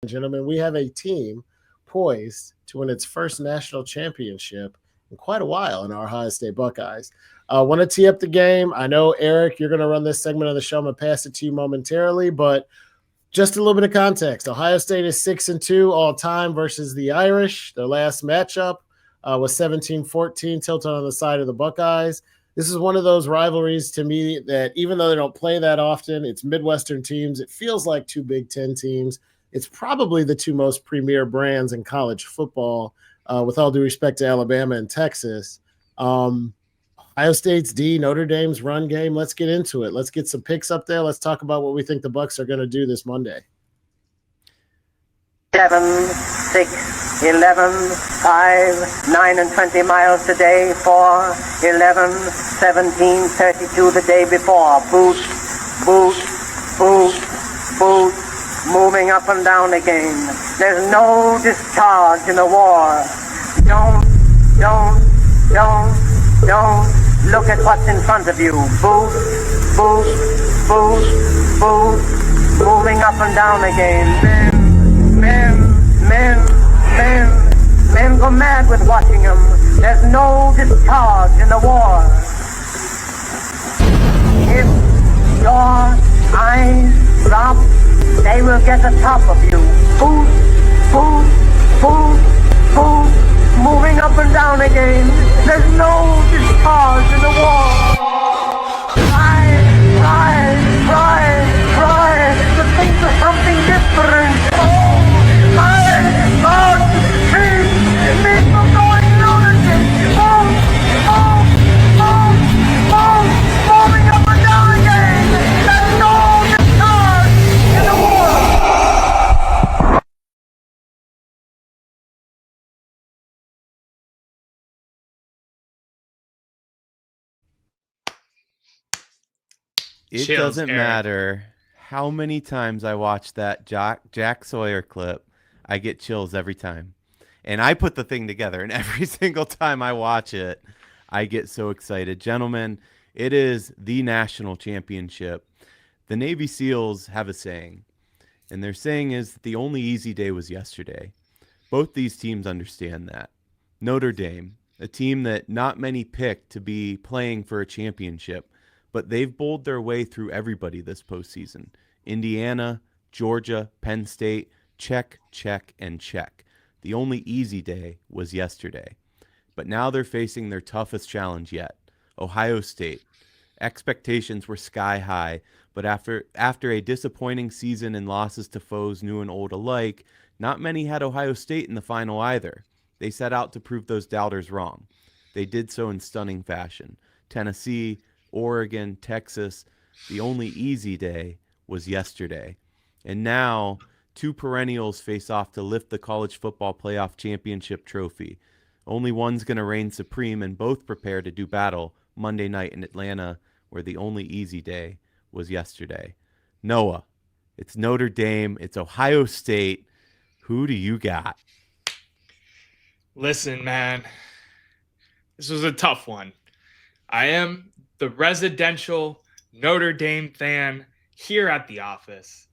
gentlemen, we have a team poised to win its first national championship in quite a while in our Ohio State Buckeyes. I want to tee up the game. I know, Eric, you're going to run this segment of the show. I'm going to pass it to you momentarily, but just a little bit of context. Ohio State is 6-2 all time versus the Irish. Their last matchup was 17-14, tilted on the side of the Buckeyes. This is one of those rivalries to me that even though they don't play that often, it's Midwestern teams. It feels like two Big Ten teams. It's probably the two most premier brands in college football, with all due respect to Alabama and Texas. Ohio State's D, Notre Dame's run game. Let's get into it. Let's get some picks up there. Let's talk about what we think the Bucs are going to do this Monday. 7, 6, 11, 5, 9 and 20 miles today, 4, 11, 17, 32 the day before. Boot, boot, boot, boot, moving up and down again. There's no discharge in the war. Don't look at what's in front of you. Boot, boot, boot, boot, moving up and down again. Men go mad with watching them. There's no discharge in the war. If your eyes drop, they will get the top of you. Boot, boot, boot, boot, moving up and down again. There's no discharge in the war. Try to think of something different. Oh, my God, people going lunatic. Moving up and down again. There's no discharge in the war. It Chills, doesn't Eric. matter how many times I watch that Jack Sawyer clip, I get chills every time. And I put the thing together, and every single time I watch it, I get so excited. Gentlemen, it is the national championship. The Navy SEALs have a saying, and their saying is that the only easy day was yesterday. Both these teams understand that. Notre Dame, a team that not many picked to be playing for a championship, but they've bowled their way through everybody this postseason. Indiana, Georgia, Penn State, check, check, and check. The only easy day was yesterday. But now they're facing their toughest challenge yet, Ohio State. Expectations were sky high, but after a disappointing season and losses to foes new and old alike, not many had Ohio State in the final either. They set out to prove those doubters wrong. They did so in stunning fashion. Tennessee, Oregon, Texas, the only easy day was yesterday. And now, two perennials face off to lift the college football playoff championship trophy. Only one's going to reign supreme, and both prepare to do battle Monday night in Atlanta, where the only easy day was yesterday. Noah, it's Notre Dame, it's Ohio State. Who do you got? Listen, man, this was a tough one. I am the residential Notre Dame fan here at the office.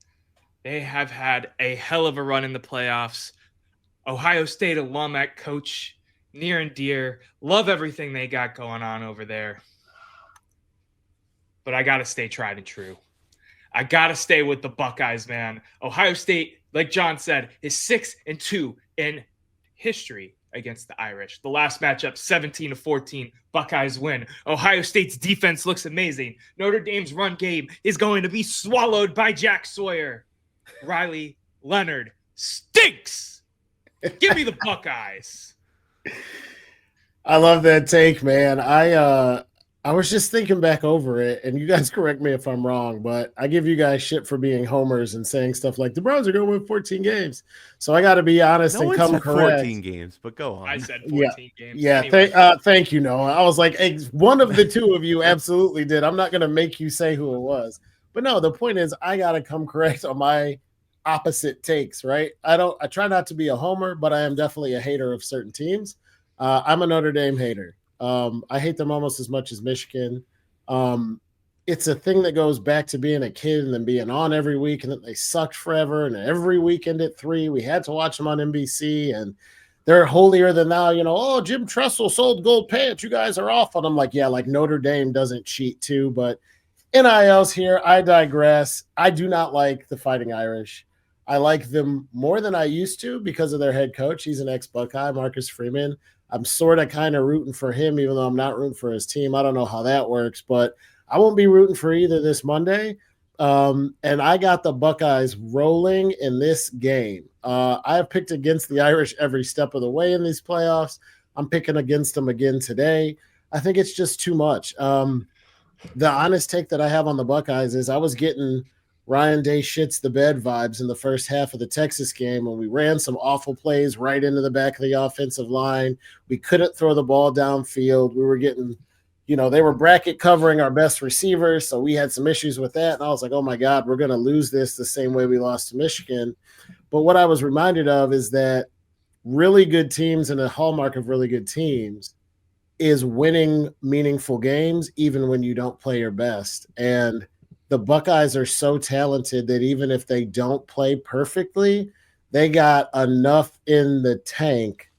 They have had a hell of a run in the playoffs. Ohio State alum at coach, near and dear. Love everything they got going on over there. But I got to stay tried and true. I got to stay with the Buckeyes, man. Ohio State, like John said, is 6-2 in history against the Irish. The last matchup, 17-14, Buckeyes win. Ohio State's defense looks amazing. Notre Dame's run game is going to be swallowed by Jack Sawyer. Riley Leonard stinks. Give me the Buckeyes. I love that take, man. I was just thinking back over it, and you guys correct me if I'm wrong, but I give you guys shit for being homers and saying stuff like the Browns are going to win 14 games. So I got to be honest and come correct. 14 games, but go on. I said 14 games. Yeah, Anyway. thank you, Noah. I was like, hey, one of the two of you absolutely did. I'm not going to make you say who it was. But no, the point is I got to come correct on my opposite takes, right? I try not to be a homer, but I am definitely a hater of certain teams. I'm a Notre Dame hater. I hate them almost as much as Michigan. it's a thing that goes back to being a kid and then being on every week, and then they sucked forever. And every weekend at 3, we had to watch them on NBC, and they're holier than thou. Oh, Jim Tressel sold gold pants. You guys are off. And I'm like, yeah, like Notre Dame doesn't cheat too, but NILs here. I digress. I do not like the Fighting Irish. I like them more than I used to because of their head coach. He's an ex-Buckeye, Marcus Freeman. I'm sort of kind of rooting for him, even though I'm not rooting for his team. I don't know how that works, but I won't be rooting for either this Monday. And I got the Buckeyes rolling in this game. I have picked against the Irish every step of the way in these playoffs. I'm picking against them again today. I think it's just too much. The honest take that I have on the Buckeyes is I was getting Ryan Day shits the bed vibes in the first half of the Texas game when we ran some awful plays right into the back of the offensive line. We couldn't throw the ball downfield. We were getting – they were bracket covering our best receivers, so we had some issues with that. And I was like, oh, my God, we're going to lose this the same way we lost to Michigan. But what I was reminded of is that really good teams, and a hallmark of really good teams, is winning meaningful games even when you don't play your best. And the Buckeyes are so talented that even if they don't play perfectly, they got enough in the tank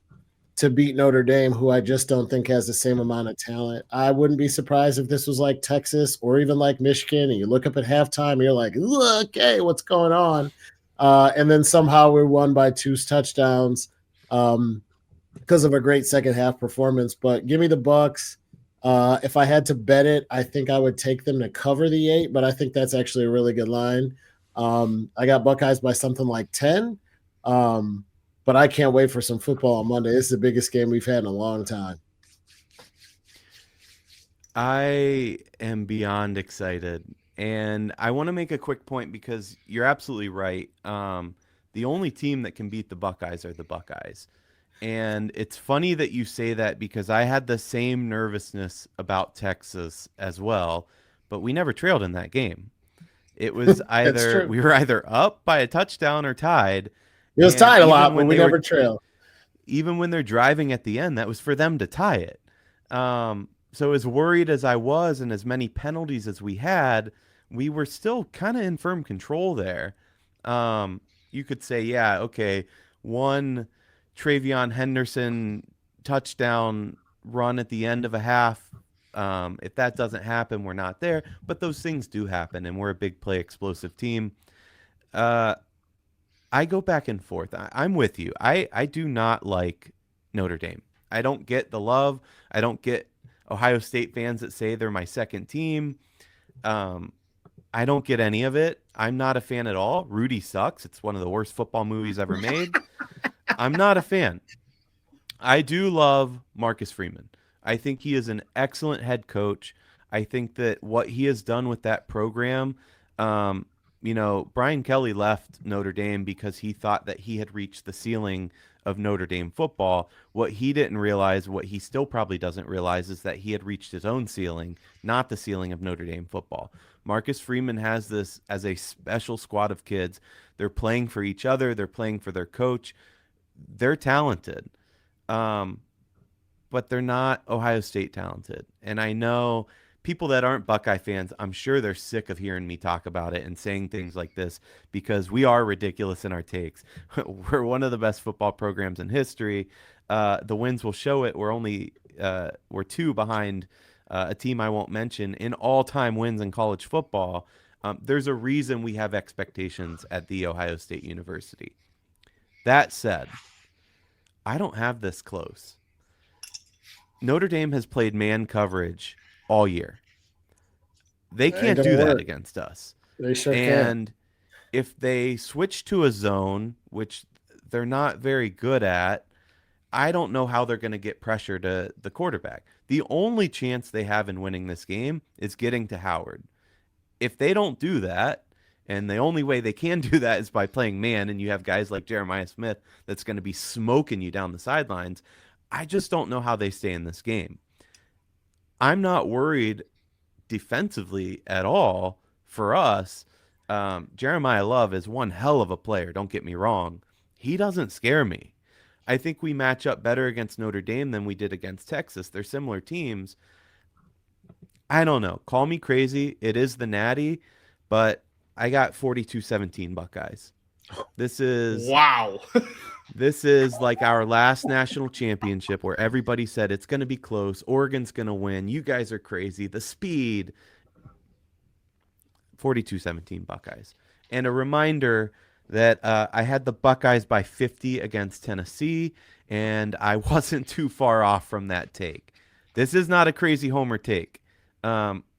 to beat Notre Dame, who I just don't think has the same amount of talent. I wouldn't be surprised if this was like Texas or even like Michigan, and you look up at halftime, and you're like, okay, what's going on? And then somehow we're won by 2 touchdowns because of a great second half performance. But give me the Bucks. If I had to bet it, I think I would take them to cover the 8, but I think that's actually a really good line. I got Buckeyes by something like 10. But I can't wait for some football on Monday. This is the biggest game we've had in a long time. I am beyond excited. And I want to make a quick point because you're absolutely right. The only team that can beat the Buckeyes are the Buckeyes. And it's funny that you say that because I had the same nervousness about Texas as well, but we never trailed in that game. It was either we were either up by a touchdown or tied. It was tied a lot, but we never trailed. Even when they're driving at the end, that was for them to tie it. So as worried as I was and as many penalties as we had, we were still kind of in firm control there. You could say, yeah, okay, one Travion Henderson touchdown run at the end of a half. If that doesn't happen, we're not there. But those things do happen, and we're a big play explosive team. I go back and forth. I'm with you. I do not like Notre Dame. I don't get the love. I don't get Ohio State fans that say they're my second team. I don't get any of it. I'm not a fan at all. Rudy sucks. It's one of the worst football movies ever made. I'm not a fan. I do love Marcus Freeman. I think he is an excellent head coach. I think that what he has done with that program, Brian Kelly left Notre Dame because he thought that he had reached the ceiling of Notre Dame football. What he didn't realize, what he still probably doesn't realize, is that he had reached his own ceiling, not the ceiling of Notre Dame football. Marcus Freeman has this as a special squad of kids. They're playing for each other. They're playing for their coach. They're talented, but they're not Ohio State talented. And I know people that aren't Buckeye fans, I'm sure they're sick of hearing me talk about it and saying things like this because we are ridiculous in our takes. We're one of the best football programs in history. The wins will show it. We're 2 behind a team I won't mention in all-time wins in college football. There's a reason we have expectations at The Ohio State University. That said, I don't have this close. Notre Dame has played man coverage all year. They can't do that against us. They sure and if they switch to a zone, which they're not very good at, I don't know how they're going to get pressure to the quarterback. The only chance they have in winning this game is getting to Howard. If they don't do that, and the only way they can do that is by playing man, and you have guys like Jeremiah Smith that's going to be smoking you down the sidelines, I just don't know how they stay in this game. I'm not worried defensively at all for us. Jeremiah Love is one hell of a player, don't get me wrong. He doesn't scare me. I think we match up better against Notre Dame than we did against Texas. They're similar teams. I don't know. Call me crazy. It is the Natty, but I got 42-17 Buckeyes. This is Wow. this is like our last national championship where everybody said it's going to be close. Oregon's going to win. You guys are crazy. The speed. 42-17 Buckeyes. And a reminder that I had the Buckeyes by 50 against Tennessee, and I wasn't too far off from that take. This is not a crazy homer take.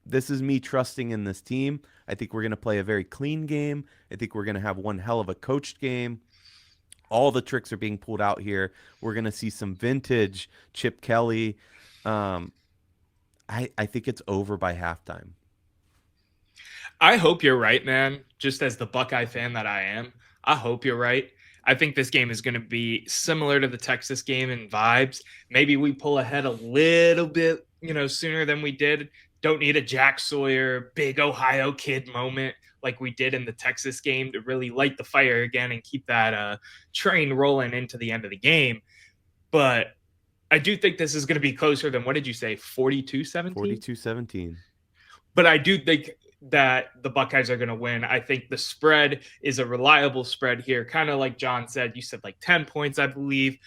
This is me trusting in this team. I think we're going to play a very clean game. I think we're going to have one hell of a coached game. All the tricks are being pulled out here. We're going to see some vintage Chip Kelly. I think it's over by halftime. I hope you're right, man. Just as the Buckeye fan that I am, I hope you're right. I think this game is going to be similar to the Texas game in vibes. Maybe we pull ahead a little bit, sooner than we did. Don't need a Jack Sawyer, big Ohio kid moment like we did in the Texas game to really light the fire again and keep that train rolling into the end of the game. But I do think this is going to be closer than, what did you say, 42-17? 42-17. But I do think that the Buckeyes are going to win. I think the spread is a reliable spread here. Kind of like John said, you said like 10 points, I believe.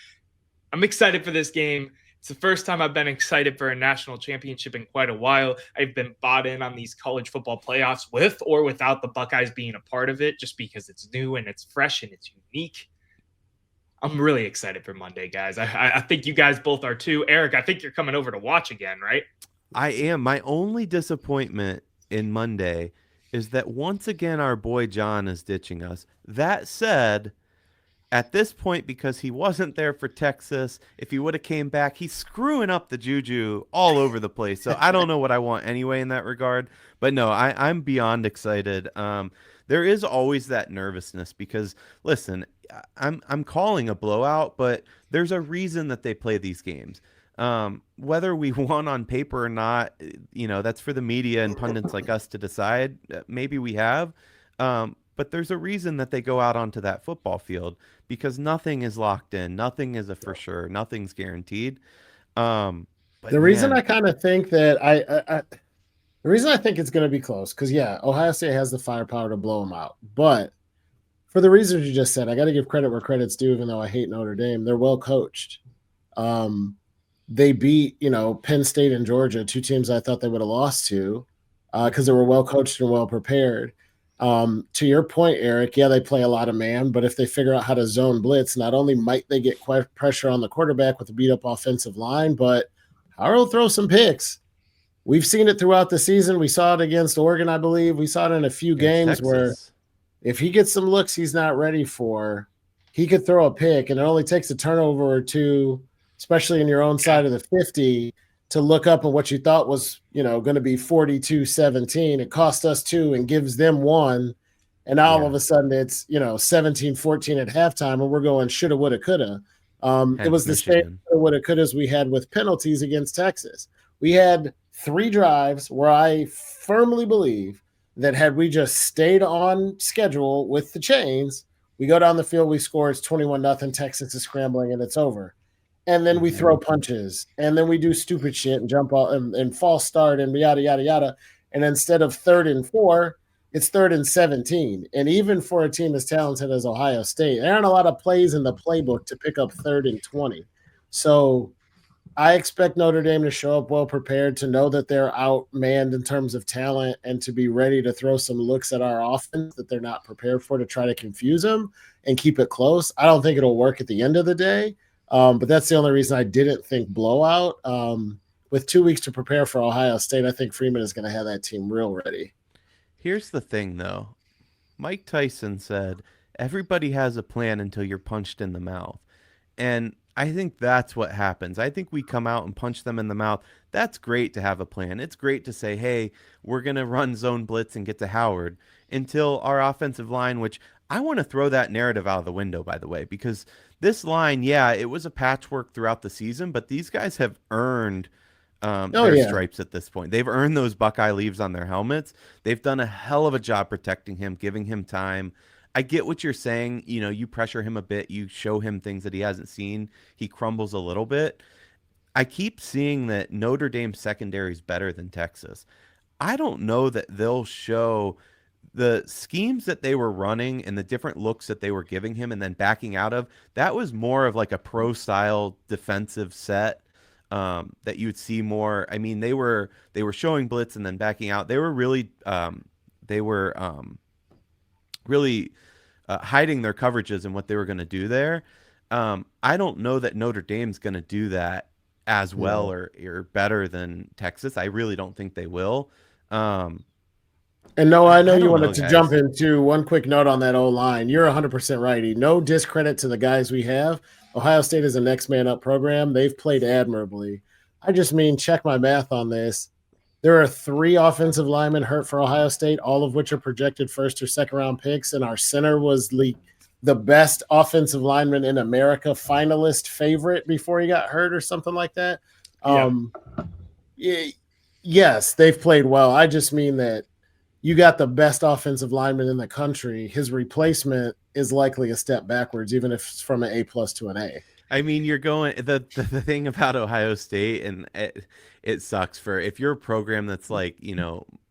I'm excited for this game. It's the first time I've been excited for a national championship in quite a while. I've been bought in on these college football playoffs with or without the Buckeyes being a part of it, just because it's new and it's fresh and it's unique. I'm really excited for Monday, guys. I think you guys both are too. Eric, I think you're coming over to watch again, right? I am. My only disappointment in Monday is that once again our boy John is ditching us. That said, at this point, because he wasn't there for Texas, if he would have came back, he's screwing up the juju all over the place. So I don't know what I want anyway in that regard. But no, I'm beyond excited. There is always that nervousness because, listen, I'm calling a blowout, but there's a reason that they play these games. Whether we won on paper or not, that's for the media and pundits like us to decide. Maybe we have. But there's a reason that they go out onto that football field because nothing is locked in. Nothing is a for sure. Nothing's guaranteed. But the reason I kind of think that the reason I think it's going to be close, because, Ohio State has the firepower to blow them out. But for the reasons you just said, I got to give credit where credit's due, even though I hate Notre Dame. They're well coached. They beat, Penn State and Georgia, two teams I thought they would have lost to because they were well coached and well prepared. To your point, Eric, they play a lot of man, but if they figure out how to zone blitz, not only might they get quite pressure on the quarterback with a beat-up offensive line, but Howard will throw some picks. We've seen it throughout the season. We saw it against Oregon, I believe. We saw it in a few games Texas, where if he gets some looks he's not ready for, he could throw a pick, and it only takes a turnover or two, especially in your own side of the 50, to look up at what you thought was, going to be 42-17. It cost us 2 and gives them 1. And now all of a sudden it's, 17-14 at halftime, and we're going shoulda, woulda, coulda. It was the same woulda, couldas we had with penalties against Texas. We had 3 drives where I firmly believe that had we just stayed on schedule with the chains, we go down the field, we score, it's 21-0, Texas is scrambling, and it's over. And then we throw punches, and then we do stupid shit and jump off and false start and yada, yada, yada. And instead of 3rd and 4, it's 3rd and 17. And even for a team as talented as Ohio State, there aren't a lot of plays in the playbook to pick up 3rd and 20. So I expect Notre Dame to show up well prepared, to know that they're outmanned in terms of talent, and to be ready to throw some looks at our offense that they're not prepared for to try to confuse them and keep it close. I don't think it'll work at the end of the day. But that's the only reason I didn't think blowout. With 2 weeks to prepare for Ohio State, I think Freeman is going to have that team real ready. Here's the thing, though. Mike Tyson said, everybody has a plan until you're punched in the mouth. And I think that's what happens. I think we come out and punch them in the mouth. That's great to have a plan. It's great to say, hey, we're going to run zone blitz and get to Howard, until our offensive line, which I want to throw that narrative out of the window, by the way, because this line, it was a patchwork throughout the season, but these guys have earned their stripes at this point. They've earned those Buckeye leaves on their helmets. They've done a hell of a job protecting him, giving him time. I get what you're saying. You pressure him a bit. You show him things that he hasn't seen. He crumbles a little bit. I keep seeing that Notre Dame secondary is better than Texas. I don't know that they'll show the schemes that they were running and the different looks that they were giving him and then backing out of. That was more of like a pro style defensive set that you would see more. I mean, they were showing blitz and then backing out. They were really hiding their coverages and what they were going to do there. I don't know that Notre Dame's going to do that as Yeah. well or better than Texas. I really don't think they will. Um, And no, I know I you don't wanted know, to jump guys. into one quick note on that O line. You're 100% righty. No discredit to the guys we have. Ohio State is a next man up program. They've played admirably. I just mean, check my math on this. There are 3 offensive linemen hurt for Ohio State, all of which are projected first or second round picks. And our center was the best offensive lineman in America, finalist favorite before he got hurt or something like that. Yeah. Yes, they've played well. I just mean that you got the best offensive lineman in the country. His replacement is likely a step backwards, even if it's from an A+ to an A. I mean, you're going the thing about Ohio State, and it sucks for if you're a program that's like,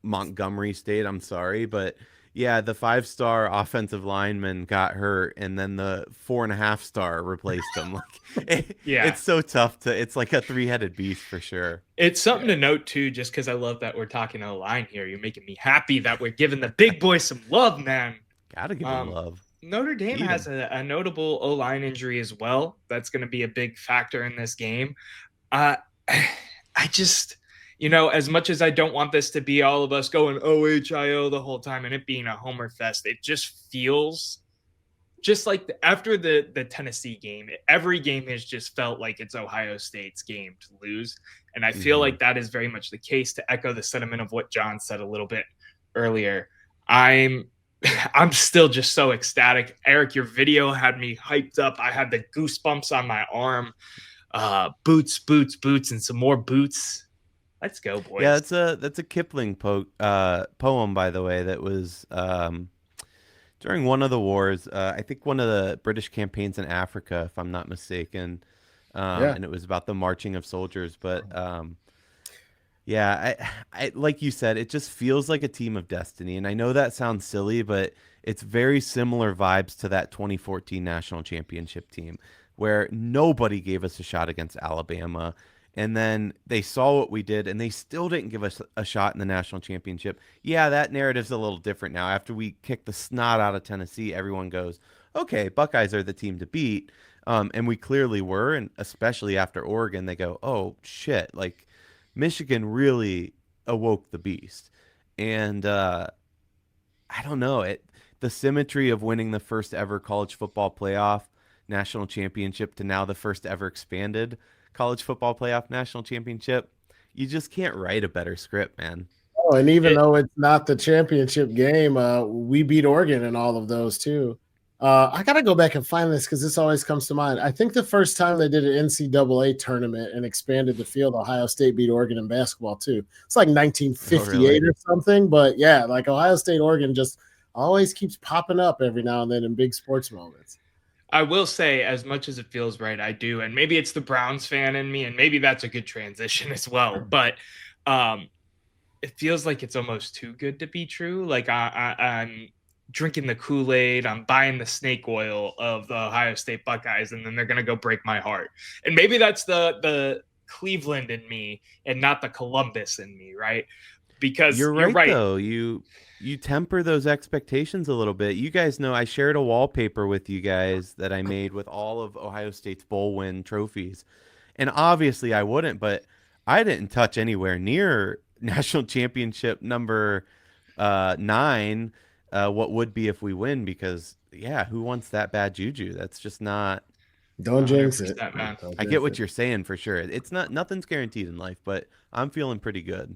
Montgomery State. I'm sorry, but yeah, the 5-star offensive lineman got hurt, and then the 4.5-star replaced him. Like, Yeah. it's so tough it's like a three-headed beast for sure. It's something to note too, just because I love that we're talking a line here. You're making me happy that we're giving the big boys some love, man. Gotta give him love. Notre Dame Eat has 'em. a notable O-line injury as well. That's going to be a big factor in this game. Uh, I just, as much as I don't want this to be all of us going OHIO the whole time and it being a homer fest, it just feels just like after the Tennessee game, every game has just felt like it's Ohio State's game to lose. And I feel like that is very much the case, to echo the sentiment of what John said a little bit earlier. I'm still just so ecstatic. Eric, your video had me hyped up. I had the goosebumps on my arm. Boots, and some more boots. Let's go, boys. Yeah, that's a Kipling poem, by the way, that was during one of the wars. I think one of the British campaigns in Africa, if I'm not mistaken. And it was about the marching of soldiers. But yeah, I like you said, it just feels like a team of destiny. And I know that sounds silly, but it's very similar vibes to that 2014 national championship team where nobody gave us a shot against Alabama. And then they saw what we did, and they still didn't give us a shot in the national championship. Yeah, that narrative's a little different now. After we kicked the snot out of Tennessee, everyone goes, okay, Buckeyes are the team to beat. And we clearly were, and especially after Oregon, they go, oh, shit, like Michigan really awoke the beast. And I don't know, the symmetry of winning the first ever college football playoff national championship to now the first ever expanded college football playoff national championship, you just can't write a better script, man. Oh, and even though it's not the championship game, we beat Oregon in all of those too. I gotta go back and find this because this always comes to mind. I think the first time they did an NCAA tournament and expanded the field, Ohio State beat Oregon in basketball too. It's like 1958 or something, but yeah, like Ohio State, Oregon just always keeps popping up every now and then in big sports moments. I will say, as much as it feels right, I do. And maybe it's the Browns fan in me, and maybe that's a good transition as well. But it feels like it's almost too good to be true. Like I'm drinking the Kool-Aid, I'm buying the snake oil of the Ohio State Buckeyes, and then they're going to go break my heart. And maybe that's the Cleveland in me and not the Columbus in me, right? Because you're right. Though. You temper those expectations a little bit. You guys know I shared a wallpaper with you guys that I made with all of Ohio State's bowl win trophies. And obviously I wouldn't, but I didn't touch anywhere near national championship number 9, what would be if we win, because yeah, who wants that bad juju? That's just not. Don't jinx it, man. I get what you're saying for sure. It's nothing's guaranteed in life, but I'm feeling pretty good.